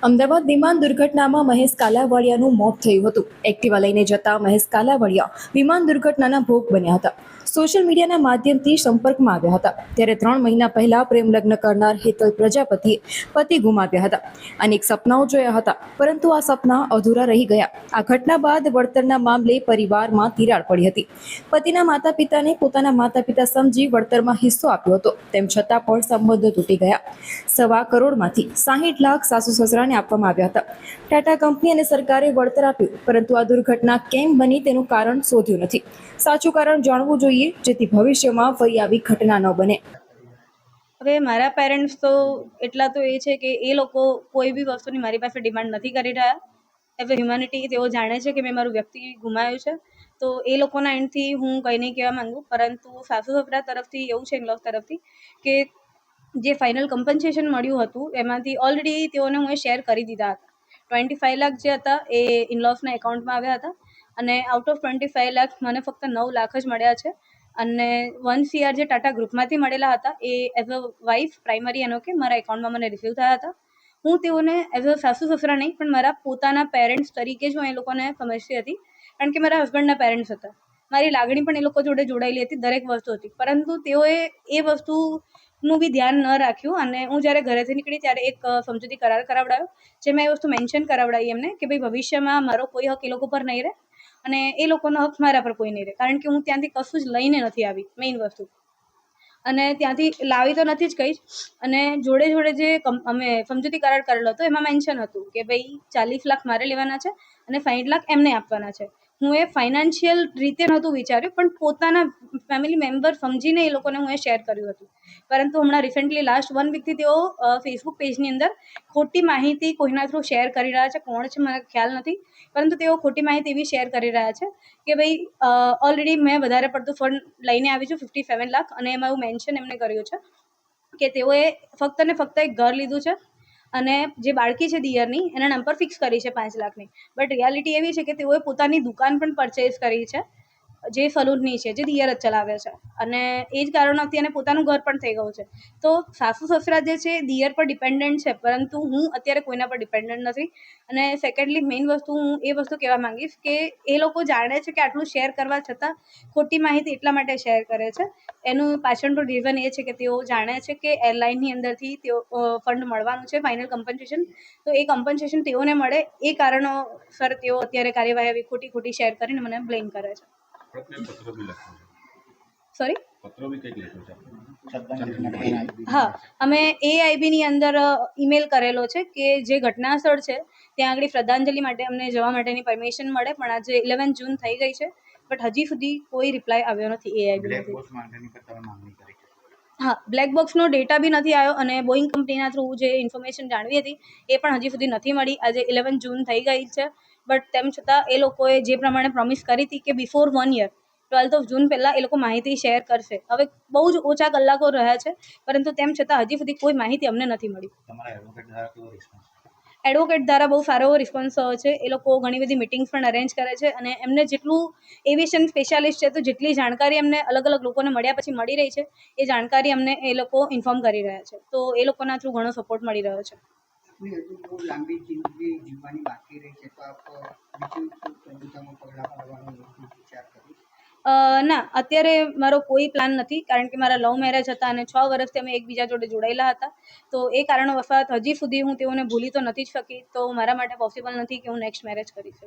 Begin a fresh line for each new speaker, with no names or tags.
અમદાવાદ વિમાન દુર્ઘટનામાં મહેશ કાલાવાડિયાનું મોત થયું હતું. એક્ટિવા લઈને જતા મહેશ કાલાવાડિયા વિમાન દુર્ઘટનાના ભોગ બન્યા હતા. સોશિયલ મીડિયાના માધ્યમથી સંપર્કમાં આવ્યા હતા. ત્યારે 3 મહિના પહેલા પ્રેમ લગ્ન કરનાર હેતલ પ્રજાપતિએ પતિ ગુમાવ્યા હતા. અનેક સપનાઓ જોયા હતા, પરંતુ આ સપના અધૂરા રહી ગયા. આ ઘટના બાદ વળતરના મામલે પરિવારમાં તિરાડ પડી હતી. પતિના માતા પિતાને પોતાના માતા પિતા સમજી વળતરમાં હિસ્સો આપ્યો હતો, તેમ છતાં પણ સંબંધો તૂટી ગયા. 1.25 કરોડમાંથી 60 લાખ સાસુ સસરાને આપવામાં આવ્યા હતા. ટાટા કંપની અને સરકારે વળતર આપ્યું, પરંતુ આ દુર્ઘટના કેમ બની તેનું કારણ શોધ્યું નથી. સાચું કારણ જાણવું જોઈએ, જેથી ભવિષ્યમાં ફરી આવી ઘટના ન બને.
હવે મારા પેરેન્ટ્સ તો એટલા તો એ છે કે એ લોકો કોઈ બી વસ્તુની મારી પાસે ડિમાન્ડ નથી કરી રહ્યા. એઝ અ હ્યુમેનિટી તેઓ જાણે છે કે મેં મારું વ્યક્તિ ગુમાવ્યું છે, તો એ લોકોના એન્ડથી હું કંઈ નહીં કહેવા માંગુ. પરંતુ સાસુ સસરા તરફથી એવું છે, ઇનલોઝ તરફથી, કે જે ફાઇનલ કમ્પન્સેશન મળ્યું હતું એમાંથી ઓલરેડી તેઓને હું શેર કરી દીધા હતા. 25 લાખ જે હતા એ ઇનલોઝના એકાઉન્ટમાં આવ્યા હતા, અને આઉટ ઓફ 25 લાખ મને ફક્ત 9 લાખ જ મળ્યા છે. અને 1 CR જે ટાટા ગ્રુપમાંથી મળેલા હતા એ એઝ અ વાઇફ પ્રાઇમરી એનો કે મારા એકાઉન્ટમાં મને રિસીવ થયા હતા. હું તેઓને એઝ અ સાસુ સસરા નહીં, પણ મારા પોતાના પેરેન્ટ્સ તરીકે જ હું એ લોકોને સમજતી હતી, કારણ કે મારા હસબન્ડના પેરેન્ટ્સ હતા. મારી લાગણી પણ એ લોકો જોડે જોડાયેલી હતી, દરેક વસ્તુ હતી. પરંતુ તેઓએ એ વસ્તુનું બી ધ્યાન ન રાખ્યું, અને હું જ્યારે ઘરેથી નીકળી ત્યારે એક સમજૂતી કરાર કરાવડાયો, જેમાં એ વસ્તુ મેન્શન કરાવડાવી એમને કે ભાઈ ભવિષ્યમાં મારો કોઈ હક એ લોકો પર નહીં રહે, અને એ લોકોનો હક મારા પર કોઈ નહીં રહે, કારણ કે હું ત્યાંથી કશું જ લઈને નથી આવી, મેઇન વસ્તુ. અને ત્યાંથી લાવી તો નથી જ કહીશ. અને જોડે જોડે જે અમે સમજૂતી કરાર કરેલો હતો એમાં મેન્શન હતું કે ભાઈ 40 લાખ મારે લેવાના છે અને 60 લાખ એમને આપવાના છે. હું એ ફાઇનાન્શિયલ રીતે નહોતું વિચાર્યું, પણ પોતાના ફેમિલી મેમ્બર સમજીને એ લોકોને હું એ શેર કર્યું હતું. પરંતુ હમણાં રિસેન્ટલી લાસ્ટ 1 વીકથી તેઓ ફેસબુક પેજની અંદર ખોટી માહિતી કોઈના થ્રુ શેર કરી રહ્યા છે. કોણ છે મને ખ્યાલ નથી, પરંતુ તેઓ ખોટી માહિતી એવી શેર કરી રહ્યા છે કે ભાઈ ઓલરેડી મેં વધારે પડતું ફંડ લઈને આવી છું, 57 લાખ, અને એમાં એવું મેન્શન એમને કર્યું છે કે તેઓએ ફક્ત ને ફક્ત એક ઘર લીધું છે, અને જે બાળકી છે દિયરની એના નામ પર ફિક્સ કરી છે 5 લાખની. બટ રિયાલિટી એવી છે કે તેઓએ પોતાની દુકાન પણ પરચેઝ કરી છે, જે સલૂનની છે, જે દિયર જ ચલાવે છે, અને એ જ કારણોથી એને પોતાનું ઘર પણ થઈ ગયું છે. તો સાસુ સસરા જે છે દિયર પર ડિપેન્ડન્ટ છે, પરંતુ હું અત્યારે કોઈના પર ડિપેન્ડન્ટ નથી. અને સેકન્ડલી મેઇન વસ્તુ હું એ વસ્તુ કહેવા માંગીશ કે એ લોકો જાણે છે કે આટલું શેર કરવા છતાં ખોટી માહિતી એટલા માટે શેર કરે છે. એનું પાછળનું રીઝન એ છે કે તેઓ જાણે છે કે એરલાઇનની અંદરથી તેઓ ફંડ મળવાનું છે, ફાઇનલ કમ્પન્સેશન. તો એ કમ્પન્સેશન તેઓને મળે એ કારણોસર તેઓ અત્યારે કાર્યવાહી આવી ખોટી શેર કરીને મને બ્લેમ કરે છે. સોરી, હા, અમે AIBની અંદર ઈમેલ કરેલો છે કે જે ઘટના સ્થળ છે ત્યાં આગળ શ્રદ્ધાંજલિ માટે અમને જવા માટેની પરમિશન મળે, પણ આજે 11 જૂન થઈ ગઈ છે, બટ હજી સુધી કોઈ રિપ્લાય આવ્યો નથી AIB. હા, બ્લેક બોક્સનો ડેટા બી નથી આવ્યો, અને બોઈંગ કંપનીના થ્રુ જે ઇન્ફોર્મેશન જાણવી હતી એ પણ હજી સુધી નથી મળી. આજે 11 જૂન થઈ ગઈ છે, બટ તેમ છતાં એ લોકોએ જે પ્રમાણે પ્રોમિસ કરી હતી કે before 1 year 12th of June પહેલાં એ લોકો માહિતી શેર કરશે. હવે બહુ જ ઓછા કલાકો રહ્યા છે, પરંતુ તેમ છતાં હજી સુધી કોઈ માહિતી અમને નથી મળી. એડવોકેટ દ્વારા બહુ સારો રિસ્પોન્સ છે. એ લોકો ઘણી બધી મિટિંગ્સ પણ અરેન્જ કરે છે, અને એમને જેટલું એવિએશન સ્પેશિયાલિસ્ટ છે, તો જેટલી જાણકારી એમને અલગ અલગ લોકોને મળ્યા પછી મળી રહી છે, એ જાણકારી અમને એ લોકો ઇન્ફોર્મ કરી રહ્યા છે. તો એ લોકોના થ્રુ ઘણો સપોર્ટ મળી રહ્યો છે.
લાંબી જિંદગી જીવવાની બાકી રહી છે, તો આપ બીજું પ્રભુતામાં પગલાં પાડવાનો વિચાર કરી?
ના, અત્યારે મારો કોઈ પ્લાન નથી, કારણ કે મારા લવ મેરેજ હતા અને 6 વર્ષથી અમે એકબીજા જોડે જોડાયેલા હતા. તો એ કારણોવશાત હજી સુધી હું તેઓને ભૂલી તો નથી જ શકી, તો મારા માટે પોસિબલ નથી કે હું નેક્સ્ટ મેરેજ કરી શકું.